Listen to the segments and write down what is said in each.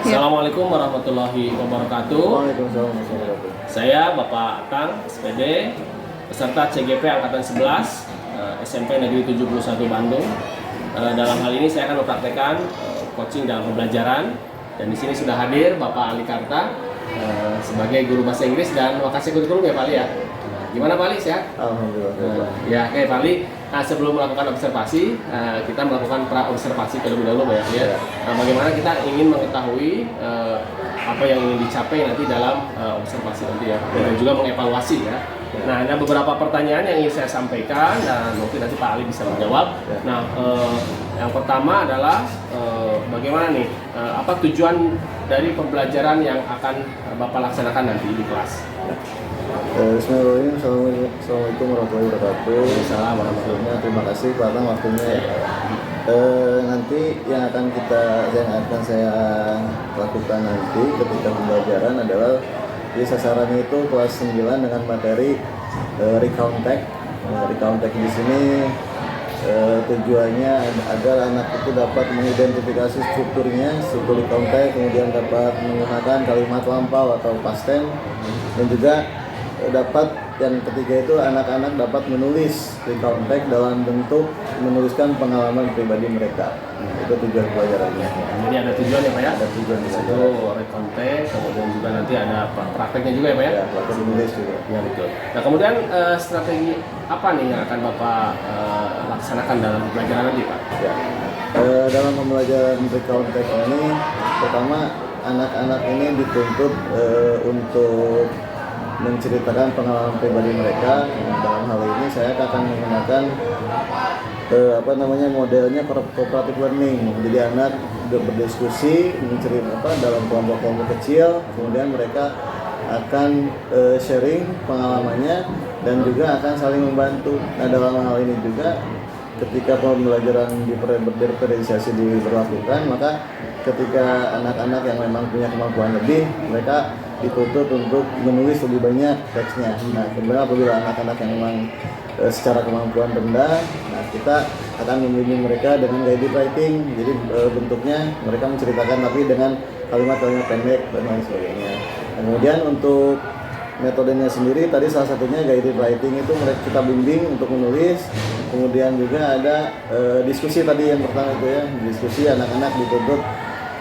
Assalamualaikum warahmatullahi wabarakatuh. Waalaikumsalam warahmatullahi wabarakatuh. Saya Bapak Atang, SPD, peserta CGP Angkatan 11, SMP Negeri 71 Bandung. Dalam hal ini saya akan mempraktekkan coaching dalam pembelajaran. Dan di sini sudah hadir Bapak Ali Karta sebagai guru bahasa Inggris dan wakasek kurikulum ya Pak Ali ya. Gimana Pak Ali, sehat? Alhamdulillah. Ya, oke Pak Ali. Sebelum melakukan observasi, kita melakukan pra-observasi terlebih dahulu Pak ya. Bagaimana kita ingin mengetahui apa yang ingin dicapai nanti dalam observasi nanti ya, dan juga mengevaluasi ya. Nah, ada beberapa pertanyaan yang ingin saya sampaikan dan mungkin nanti Pak Ali bisa menjawab. Nah, yang pertama adalah bagaimana nih, apa tujuan dari pembelajaran yang akan Bapak laksanakan nanti di kelas? Bismillahirrahmanirrahim. Assalamualaikum warahmatullahi wabarakatuh. Waalaikumsalam warahmatullahi wabarakatuh. Terima kasih Pak Atang waktunya. Nanti yang akan saya lakukan nanti ketika pembelajaran adalah di sasarannya itu kelas 9 dengan materi recount tag. Recount tag di sini tujuannya agar anak itu dapat mengidentifikasi struktur recount tag, kemudian dapat menggunakan kalimat lampau atau past tense, dan juga dapat yang ketiga itu anak-anak dapat menulis recount tag dalam bentuk menuliskan pengalaman pribadi mereka. Itu tujuan pelajarannya. Jadi ada tujuan ya Pak ya? Ada tujuan di situ. Recount tag, kemudian juga nanti ada prakteknya juga ya Pak ya? Ya, praktek menulis juga. Ya betul. Nah kemudian strategi apa nih yang akan Bapak laksanakan dalam pembelajaran nanti Pak? Ya. Dalam pembelajaran recount tag ini, pertama anak-anak ini dituntut untuk menceritakan pengalaman pribadi mereka. Dalam hal ini saya akan menggunakan modelnya cooperative learning. Jadi anak berdiskusi, menceritakan dalam kelompok-kelompok kecil, kemudian mereka akan sharing pengalamannya dan juga akan saling membantu. Nah, dalam hal ini juga ketika pembelajaran diferensiasi diberlakukan, maka ketika anak-anak yang memang punya kemampuan lebih, mereka dituntut untuk menulis lebih banyak teksnya. Nah, kemudian apabila anak-anak yang memang secara kemampuan rendah, nah kita akan membimbing mereka dengan guided writing. Jadi bentuknya mereka menceritakan tapi dengan kalimat-kalimat pendek dan lain sebagainya. Kemudian untuk metodenya sendiri tadi salah satunya guided writing itu kita bimbing untuk menulis. Kemudian juga ada diskusi tadi yang pertama itu ya, diskusi anak-anak dituntut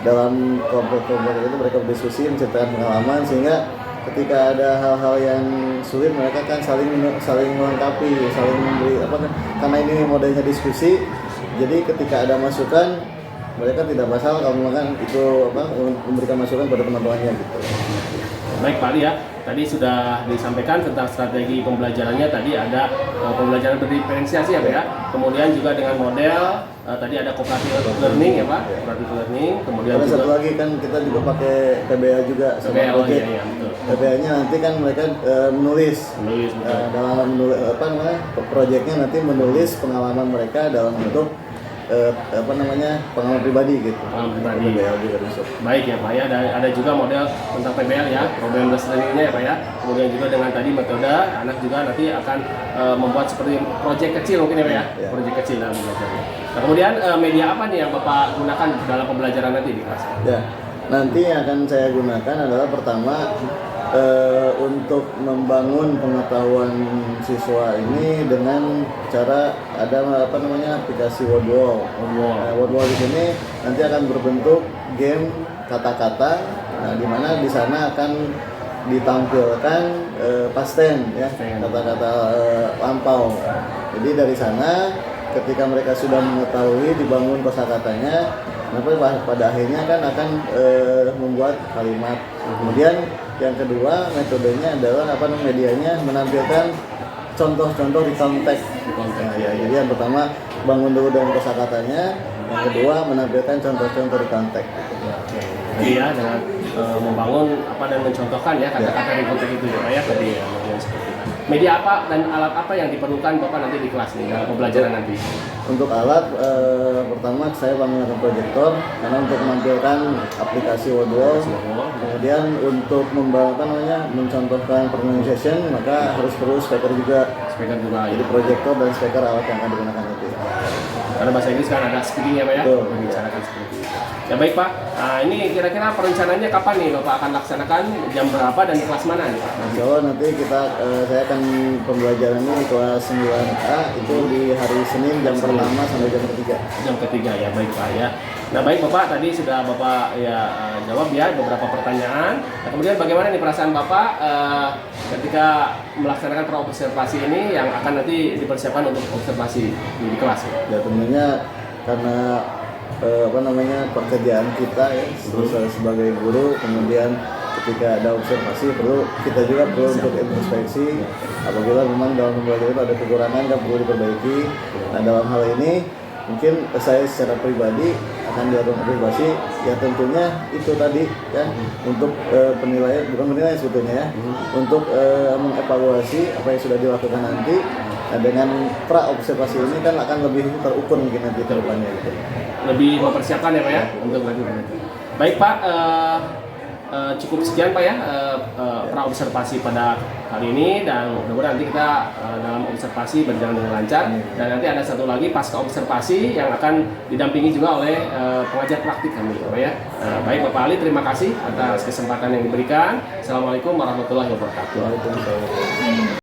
dalam kelompok-kelompok itu mereka berdiskusi menceritakan pengalaman, sehingga ketika ada hal-hal yang sulit mereka kan saling melengkapi, saling memberi karena ini modelnya diskusi. Jadi ketika ada masukan mereka tidak masalah kalau makan itu memberikan masukan pada teman-temannya gitu. Baik Pak Ali ya, tadi sudah disampaikan tentang strategi pembelajarannya. Tadi ada pembelajaran berdiferensiasi ya Pak ya. Kemudian juga dengan model tadi ada cooperative learning ya Pak, cooperative learning. Kemudian ada juga satu lagi kan kita juga pakai PBA juga sama PBA, project. iya, betul. PBA-nya nanti kan mereka menulis betul. dalam proyeknya nanti menulis pengalaman mereka dalam bentuk pengalaman pribadi gitu. Pengalaman pribadi. PBL juga masuk. Baik ya Pak ya, ada juga model tentang PBL ya, problem based learning-nya ya Pak ya. Kemudian juga dengan tadi metode, anak juga nanti akan membuat seperti proyek kecil mungkin ya Pak ya, proyek kecil dalam belajarnya. Nah kemudian media apa nih yang Bapak gunakan dalam pembelajaran nanti di kelas? Ya, nanti yang akan saya gunakan adalah pertama untuk membangun pengetahuan siswa ini dengan cara ada aplikasi word wall. Word wall di sini nanti akan berbentuk game kata-kata, di mana di sana akan ditampilkan past tense ya, kata-kata lampau. Jadi dari sana ketika mereka sudah mengetahui dibangun kosakatanya, pada akhirnya kan akan membuat kalimat. Kemudian yang kedua metodenya adalah medianya menampilkan contoh-contoh recount tag. Jadi yang pertama bangun dulu dengan kosakatanya, yang kedua menampilkan contoh-contoh recount tag. Jadi ya dengan membangun dan mencontohkan ya kata-kata recount tag itu ya tadi ya, seperti itu. Media apa dan alat apa yang diperlukan Bapak nanti di kelas nih dalam pembelajaran nanti? Untuk alat, pertama saya menggunakan proyektor karena untuk menampilkan aplikasi word wall. Kemudian untuk mencontohkan pronunciation maka harus perlu speaker juga. Jadi proyektor dan speaker alat yang akan digunakan itu. Karena bahasa Inggris kan ada speaking ya Pak ya? Betul. Membicarakan seperti itu. Ya baik Pak, nah, ini kira-kira perencanaannya kapan nih Bapak akan laksanakan, jam berapa dan di kelas mana nih Pak? Insya Allah nanti saya akan pembelajarannya di kelas 9A itu di hari Senin jam pertama sampai jam ketiga. Jam ketiga ya, baik Pak ya. Nah baik Bapak, tadi sudah Bapak ya jawab ya beberapa pertanyaan. Nah, kemudian bagaimana nih perasaan Bapak ketika melaksanakan praobservasi ini yang akan nanti dipersiapkan untuk observasi di kelas? Ya tentunya karena pekerjaan kita ya sebagai guru, kemudian ketika ada observasi kita juga perlu untuk introspeksi apabila memang dalam pembelajaran itu ada kekurangan yang perlu diperbaiki. Nah dalam hal ini mungkin saya secara pribadi akan dilakukan observasi ya tentunya itu tadi ya untuk penilaian, bukan penilaian sebetulnya ya, untuk mengevaluasi apa yang sudah dilakukan nanti. Nah, dengan pra observasi ini kan akan lebih terukur mungkin nanti ke depannya gitu. Lebih mempersiapkan ya Pak ya untuk baik Pak, cukup sekian Pak ya pra observasi pada kali ini, dan mudah-mudahan nanti kita dalam observasi berjalan dengan lancar, dan nanti ada satu lagi pasca observasi yang akan didampingi juga oleh pengajar praktik kami Pak ya. Baik Bapak Ali, terima kasih atas kesempatan yang diberikan. Assalamualaikum warahmatullahi wabarakatuh.